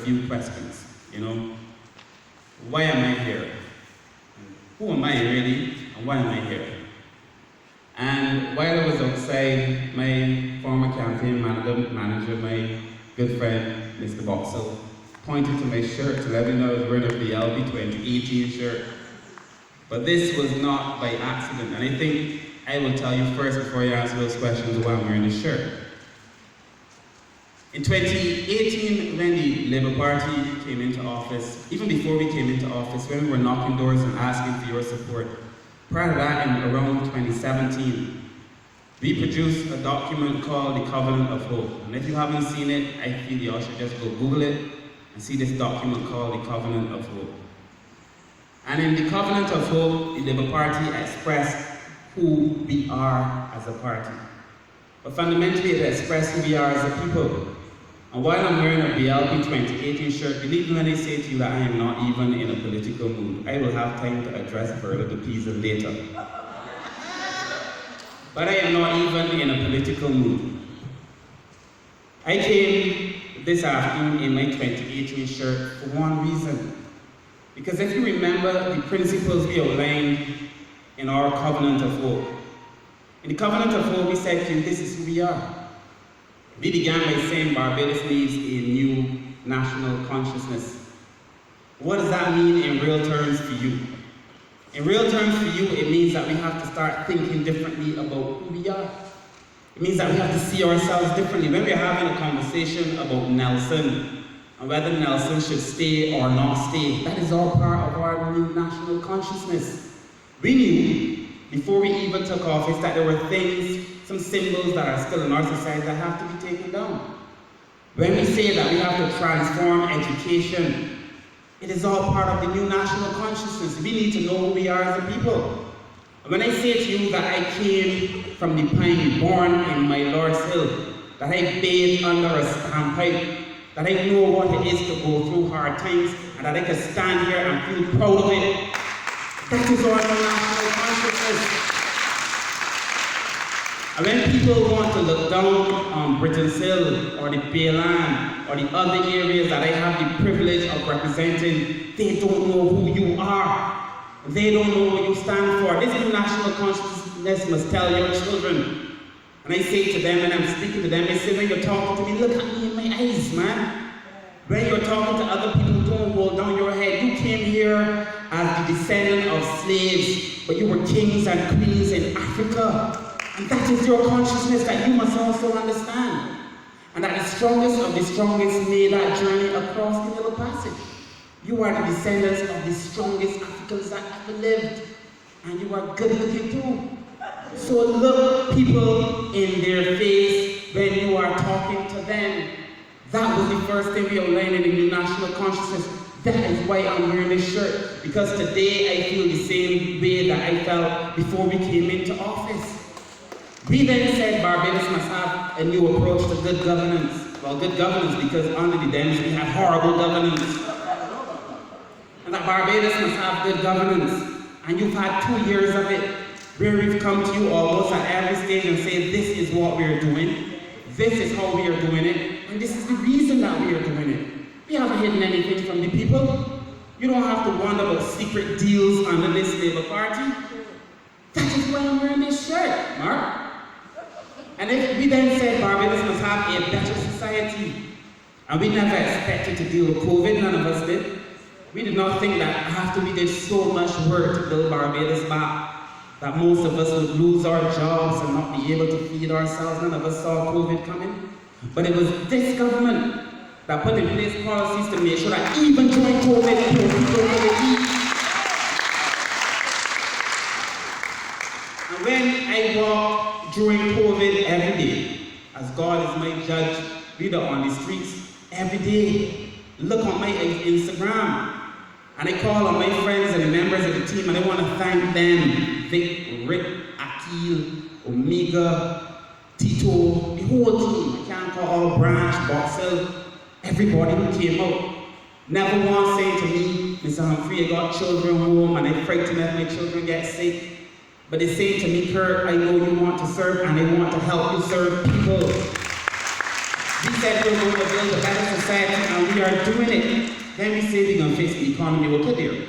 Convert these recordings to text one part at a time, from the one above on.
few questions, Why am I here? Who am I really, and why am I here? And while I was outside, my former campaign manager, my good friend, Mr. Boxell, pointed to my shirt to let me know I was wearing a BLB 2018 shirt. But this was not by accident, and I think I will tell you first before you answer those questions why I'm wearing this shirt. In 2018, when the Labour Party came into office, even before we came into office, when we were knocking doors and asking for your support, prior to that, in around 2017, we produced a document called the Covenant of Hope. And if you haven't seen it, I feel you all should just go Google it and see this document called the Covenant of Hope. And in the Covenant of Hope, the Labour Party expressed who we are as a party. But fundamentally, it expressed who we are as a people. And while I'm wearing a BLP 2018 shirt, believe me when I say to you that I am not even in a political mood. I will have time to address further the pieces later. But I am not even in a political mood. I came this afternoon in my 2018 shirt for one reason. Because if you remember the principles we outlined in our Covenant of Hope. In the Covenant of Hope, we said to you, this is who we are. We began by saying Barbados needs a new national consciousness. What does that mean in real terms for you? In real terms for you, it means that we have to start thinking differently about who we are. It means that we have to see ourselves differently. When we're having a conversation about Nelson, and whether Nelson should stay or not stay, that is all part of our new national consciousness. We knew, before we even took office, that there were things, some symbols that are still in our society that have to be taken down. When we say that we have to transform education, it is all part of the new national consciousness. We need to know who we are as a people. And when I say to you that I came from the pine, born in my Lord's Hill, that I bathed under a standpipe, that I know what it is to go through hard times, and that I can stand here and feel proud of it, that is our national consciousness. And when people want to look down on Britain's Hill or the Bayland or the other areas that I have the privilege of representing, they don't know who you are. They don't know what you stand for. This new national consciousness must tell your children. And I say to them, and I'm speaking to them, I say, when you're talking to me, look at me in my eyes, man. When you're talking to other people, don't hold down your head. You came here as the descendant of slaves, but you were kings and queens in Africa. And that is your consciousness that you must also understand. And that the strongest of the strongest made that journey across the Middle Passage. You are the descendants of the strongest Africans that ever lived. And you are good looking too. So look people in their face when you are talking to them. That was the first thing we outlined in the new national consciousness. That is why I'm wearing this shirt. Because today I feel the same way that I felt before we came into office. We then said Barbados must have a new approach to good governance. Well, good governance because under the Dems we had horrible governance. And that Barbados must have good governance. And you've had 2 years of it, where we've come to you almost at every stage and say, this is what we're doing. This is how we are doing it. And this is the reason that we are doing it. We haven't hidden anything from the people. You don't have to wonder about secret deals under this Labour Party. That is why I'm wearing this shirt, Mark. And if we then said Barbados must have a better society, and we never expected to deal with COVID, none of us did. We did not think that after we did so much work to build Barbados back, that most of us would lose our jobs and not be able to feed ourselves. None of us saw COVID coming. But it was this government that put in place policies to make sure that even during COVID, people could eat. And when I walk during COVID every day, as God is my judge, reader on the streets, every day, look on my Instagram, and I call on my friends and the members of the team, and I want to thank them, Vic, Rick, Akil, Omega, Tito, the whole team. I can't call Branch, Boxell, everybody who came out. Never once saying to me, Mr. Humphrey, I got children home and I'm frightened that my children get sick. But they say to me, Kirk, I know you want to serve and I want to help you serve people. We said we're going to build a better society, and we are doing it. Then we say we're going to fix the economy. What could there?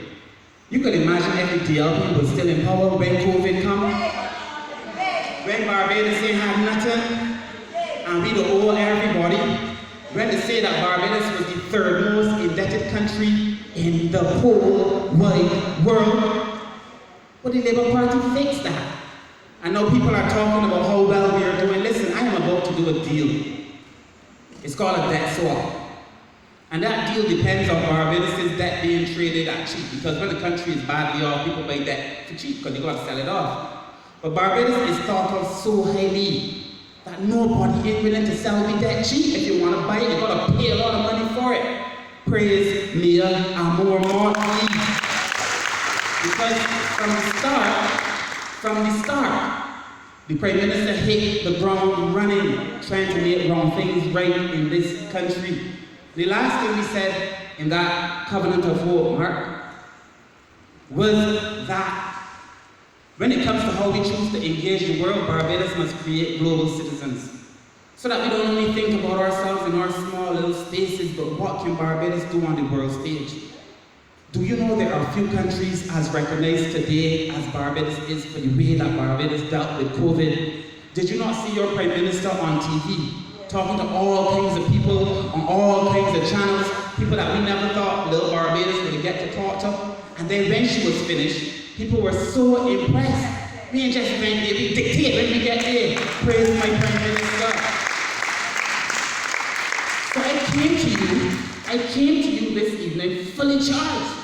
You could imagine if the DLP was still in power when COVID came. When Barbados ain't had nothing, and we don't owe everybody. When they say that Barbados was the third most indebted country in the whole wide world. But the Labour Party fixed that. I know people are talking about how well we are doing. Listen, I am about to do a deal. It's called a debt swap. And that deal depends on Barbados' debt being traded at cheap. Because when the country is badly off, people buy debt for cheap because they got to sell it off. But Barbados is thought of so highly that nobody is willing to sell the debt cheap. If you want to buy it, you got to pay a lot of money for it. Praise me and more, please. Because from the start, the Prime Minister hit the ground running, trying to make wrong things right in this country. The last thing we said in that Covenant of Hope, Mark, was that when it comes to how we choose to engage the world, Barbados must create global citizens. So that we don't only think about ourselves in our small little spaces, but what can Barbados do on the world stage? Do you know there are few countries as recognized today as Barbados is for the way that Barbados dealt with COVID? Did you not see your Prime Minister on TV talking to all kinds of people on all kinds of channels, people that we never thought little Barbados would get to talk to? And then when she was finished, people were so impressed. We ain't just went there, we dictate when we get there. Praise my Prime Minister. So I came to you this evening fully charged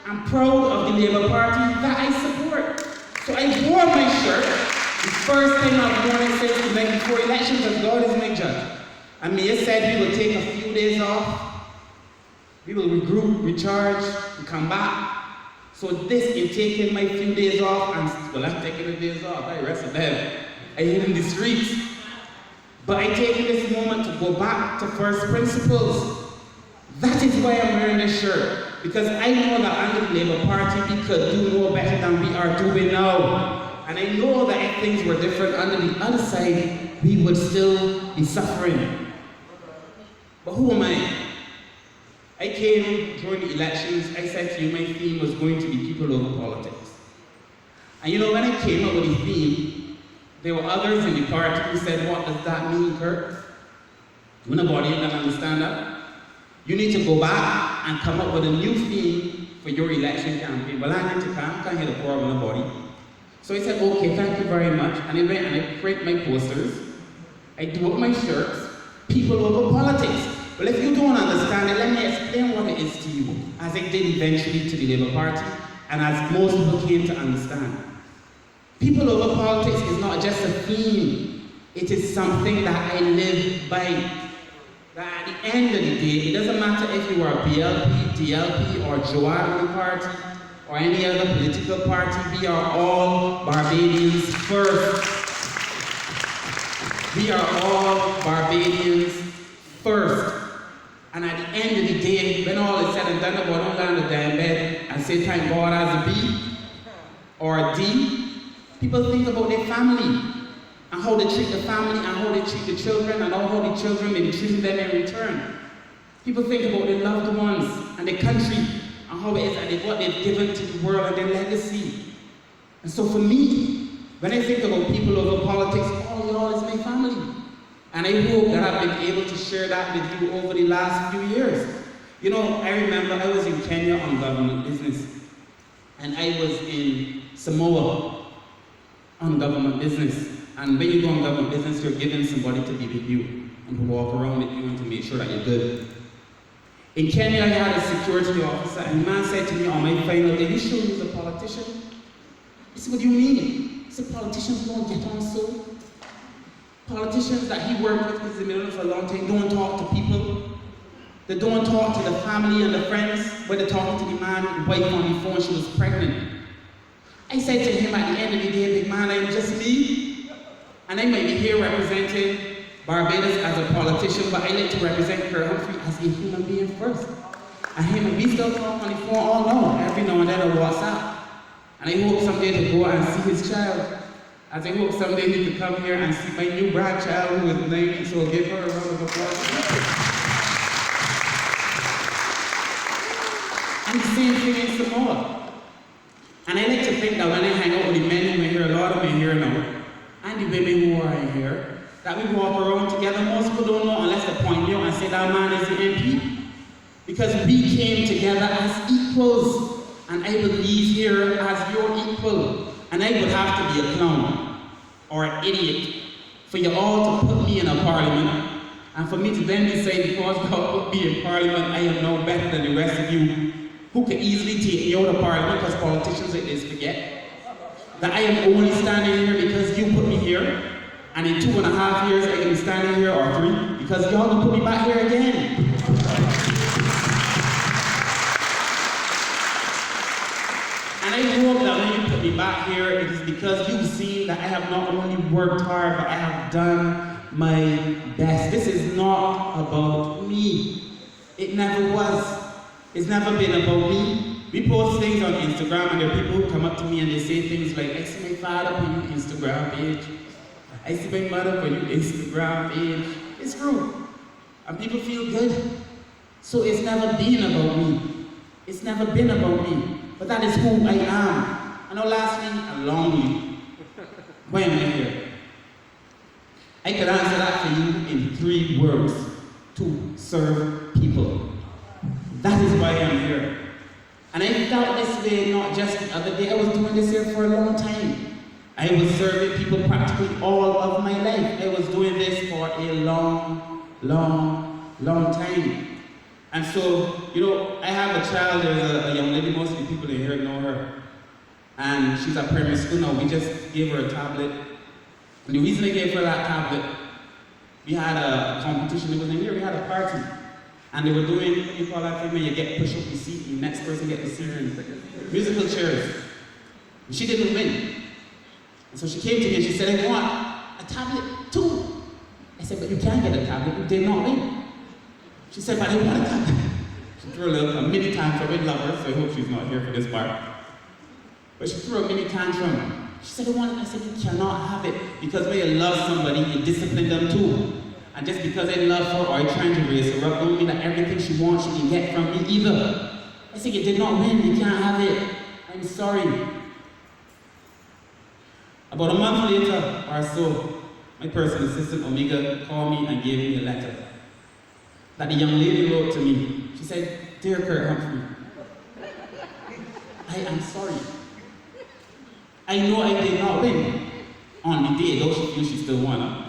and proud of the Labour Party that I support. So I wore my shirt the first thing I've worn it since the night before elections, as God is my judge. And Mia said we will take a few days off, we will regroup, recharge, and come back. So this in taking my few days off, I'm taking the days off, I rest of them. I hit in the streets. But I take this moment to go back to first principles. That is why I'm wearing this shirt. Because I know that under the Labour Party, we could do more better than we are doing now. And I know that if things were different under the other side, we would still be suffering. But who am I? I came during the elections, I said to you my theme was going to be people over politics. And you know, when I came up with the theme, there were others in the party who said, what does that mean, Kirk? Nobody can understand that. You need to go back and come up with a new theme for your election campaign. Well, I need to can't hear the poor with nobody. So I said, okay, thank you very much. And I went and I print my posters. I do up my shirts, people over politics. Well, if you don't understand it, let me explain what it is to you, as I did eventually to the Labour Party, and as most people came to understand. People over politics is not just a theme, it is something that I live by. That at the end of the day, it doesn't matter if you are BLP, DLP, or Joanne Party, or any other political party, we are all Barbadians first. We are all Barbadians first. And at the end of the day, when all is said and done, about don't land a damn bed and say thank God as a B or a D, people think about their family and how they treat the family and how they treat the children and how the children may be treating them in return. People think about their loved ones and their country and how it is and what they've given to the world and their legacy. And so for me, when I think about people over politics, all y'all is my family. And I hope that I've been able to share that with you over the last few years. You know, I remember I was in Kenya on government business. And I was in Samoa on government business. And when you go on government business, you're given somebody to be with you and to walk around with you and to make sure that you're good. In Kenya, I had a security officer, and the man said to me on my final day, "You sure he's a politician?" I said, "What do you mean?" He said, "Politicians don't get on so. Politicians that he worked with, because he's been in for a long time, don't talk to people. They don't talk to the family and the friends, when they're talking to the man, the wife on the phone, she was pregnant." I said to him at the end of the day, "Big man, I'm just me. And I might be here representing Barbados as a politician, but I like to represent Kirk Humphrey as a human being first." And him and we still talk on the phone all now, every now and then on WhatsApp. And I hope someday to go and see his child As I hope someday he could come here and see my new grandchild who is 9 weeks old. Give her a round of applause. And the same thing in Samoa. And I like to think that when I hang out with the men who are here, a lot of men here now, and the women who are in here, that we walk around together. Most people don't know unless they point me out and say that man is the MP. Because we came together as equals. And I will leave here as your equal. And I would have to be a clown or an idiot for you all to put me in a parliament. And for me to then decide, because God put me in parliament, I am no better than the rest of you who can easily take me out of parliament, because politicians like this forget that I am only standing here because you put me here. And in 2.5 years, I can be standing here, or 3, because y'all can put me back here again. And I hope that when you put me back here, it is because you've seen that I have not only worked hard, but I have done my best. This is not about me. It never was. It's never been about me. We post things on Instagram, and there are people who come up to me and they say things like, I see my father on your Instagram page. I see my mother on your Instagram page. It's true. And people feel good. So it's never been about me. It's never been about me. But that is who I am. And now lastly, I'm lonely. Why am I here? I could answer that for you in 3 words. To serve people. That is why I'm here. And I felt this way not just the other day. I was doing this here for a long time. I was serving people practically all of my life. I was doing this for a long, long, long time. And so, I have a child. There's a young lady, most of the people in here know her. And she's at primary school now. We just gave her a tablet. And the reason I gave her that tablet, we had a competition. It was in here. We had a party. And they were doing, what do you call that thing when you get push up the seat, the next person get the seat, and musical chairs. And she didn't win. And so she came to me and she said, I want a tablet too. I said, but you can't get a tablet, you did not win. She said, but I want a tablet. She threw a mini tantrum. I love her, so I hope she's not here for this part. But she threw a mini tantrum. She said, I want it. I said, you cannot have it. Because when you love somebody, you discipline them too. And just because I love her or I try to raise her up, don't mean that everything she wants she can get from me either. I said, you did not win, you can't have it. I'm sorry. About a month later or so, my personal assistant, Omega, called me and gave me a letter that the young lady wrote to me. She said, Dear Kirk Humphrey, I am sorry. I know I did not win on the day, though she feels she still won.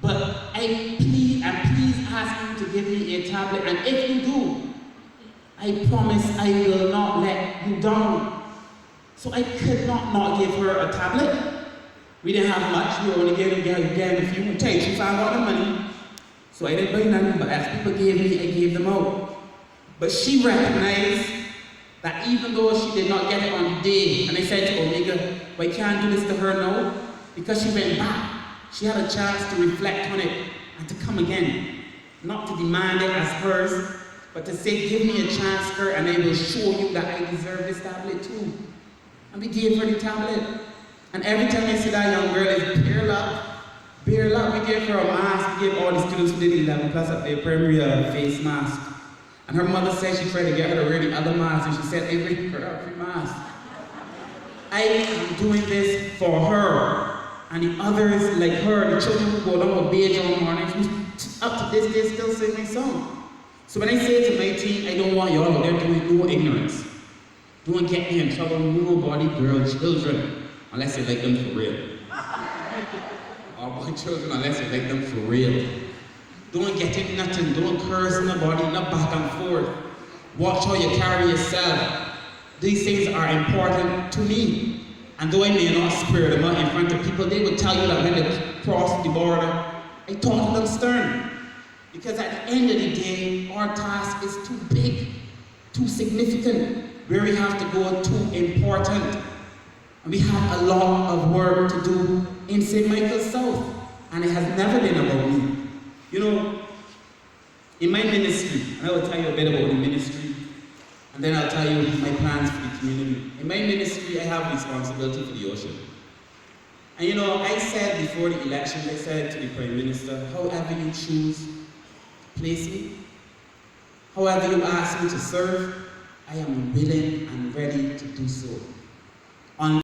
But please ask you to give me a tablet, and if you do, I promise I will not let you down. So I could not give her a tablet. We didn't have much. We were only getting a few. She found out the money. So I didn't buy nothing, but as people gave me, I gave them out. But she recognized that even though she did not get it on the day, and I said to Omega, well, I can't do this to her now, because she went back. She had a chance to reflect on it and to come again. Not to demand it as hers, but to say, give me a chance, Kirk, and I will show you that I deserve this tablet too. And we gave her the tablet. And every time I see that young girl, it's bear love. Bear love. We gave her a mask. We gave all the students who did 11 plus up their primary face mask. And her mother said she tried to get her to wear the other mask, and she said, I bring her a free mask. I am doing this for her. And the others, like her, the children who go down with beige on mornings, who up to this day still sing my song. So when I say to my team, I don't want y'all out there doing no ignorance. Don't get me in trouble, nobody, girl, children, unless you like them for real. Or boy children, unless you like them for real. Don't get in nothing, don't curse nobody, not back and forth. Watch how you carry yourself. These things are important to me. And though I may not spirit them out in front of people, they would tell you that when they cross the border, I talk to them stern. Because at the end of the day, our task is too big, too significant, where we have to go too important. And we have a lot of work to do in St. Michael South. And it has never been about me. In my ministry, and I will tell you a bit about the ministry, and then I'll tell you my plans for the community. In my ministry, I have responsibility for the ocean. And you know, I said before the elections, I said to the Prime Minister, however you choose to place me, however you ask me to serve, I am willing and ready to do so.